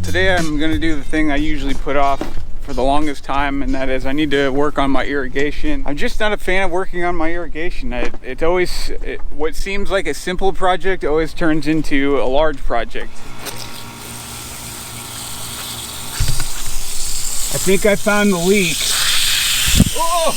Today I'm going to do the thing I usually put off for the longest time, and that is I need to work on my irrigation. I'm just not a fan of working on my irrigation. What seems like a simple project always turns into a large project. I think I found the leak. Oh!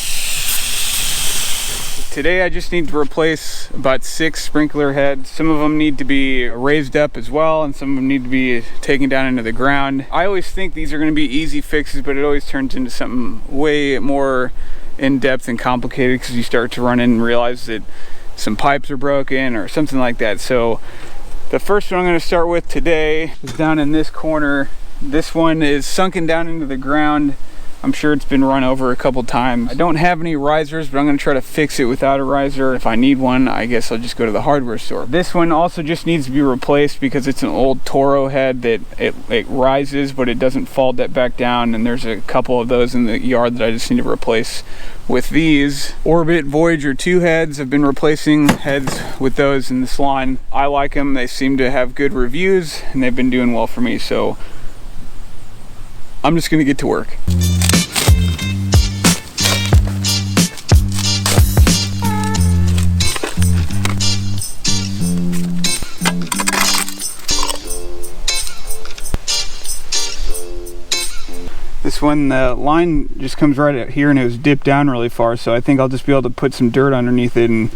Today I just need to replace about 6 sprinkler heads. Some of them need to be raised up as well, and some of them need to be taken down into the ground. I always think these are going to be easy fixes, but it always turns into something way more in-depth and complicated because you start to run in and realize that some pipes are broken or something like that. So the first one I'm going to start with today is down in this corner. This one is sunken down into the ground. I'm sure it's been run over a couple times. I don't have any risers, but I'm gonna try to fix it without a riser. If I need one, I guess I'll just go to the hardware store. This one also just needs to be replaced because it's an old Toro head that it rises, but it doesn't fall back down. And there's a couple of those in the yard that I just need to replace with these. Orbit Voyager 2 heads. I've been replacing heads with those in this line. I like them. They seem to have good reviews and they've been doing well for me. So I'm just gonna get to work. This one, the line just comes right out here and it was dipped down really far, so I think I'll just be able to put some dirt underneath it and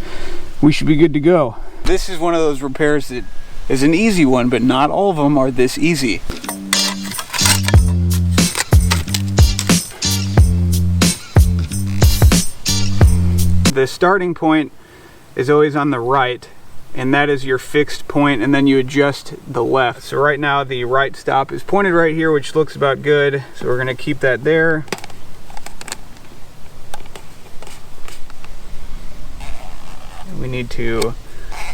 we should be good to go. This is one of those repairs that is an easy one, but not all of them are this easy. The starting point is always on the right, and that is your fixed point, and then you adjust the left. So right now the right stop is pointed right here, which looks about good. So we're gonna keep that there. And we need to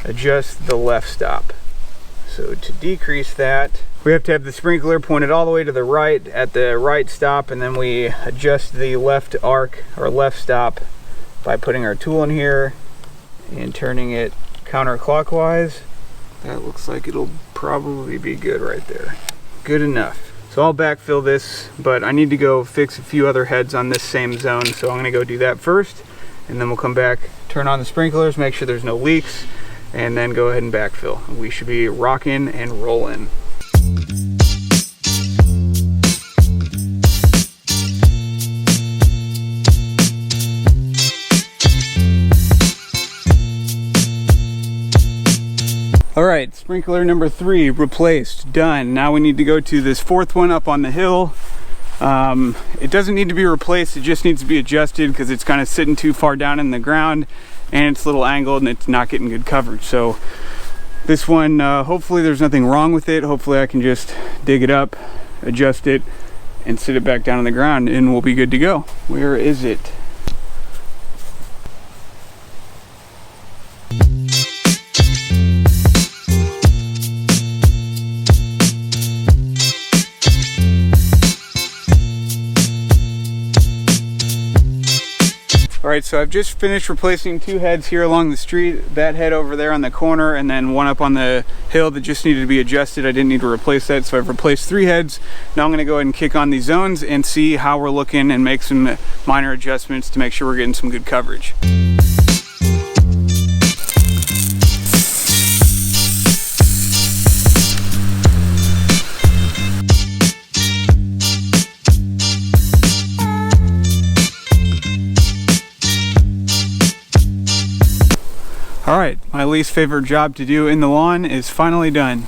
adjust the left stop. So to decrease that, we have to have the sprinkler pointed all the way to the right at the right stop, and then we adjust the left arc or left stop by putting our tool in here and turning it counterclockwise. That looks like it'll probably be good right there. Good enough. So I'll backfill this, but I need to go fix a few other heads on this same zone, so I'm gonna go do that first, and then we'll come back, turn on the sprinklers, make sure there's no leaks, and then go ahead and backfill. We should be rocking and rolling. All right, sprinkler number 3 replaced, done. Now we need to go to this 4th one up on the hill. It doesn't need to be replaced, it just needs to be adjusted because it's kind of sitting too far down in the ground and it's a little angled and it's not getting good coverage. So this one, hopefully there's nothing wrong with it. Hopefully I can just dig it up, adjust it, and sit it back down on the ground and we'll be good to go. Where is it? Alright, so I've just finished replacing 2 heads here along the street. That head over there on the corner, and then one up on the hill that just needed to be adjusted. I didn't need to replace that, so I've replaced 3 heads. Now I'm going to go ahead and kick on these zones and see how we're looking and make some minor adjustments to make sure we're getting some good coverage. Alright, my least favorite job to do in the lawn is finally done.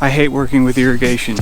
I hate working with irrigation.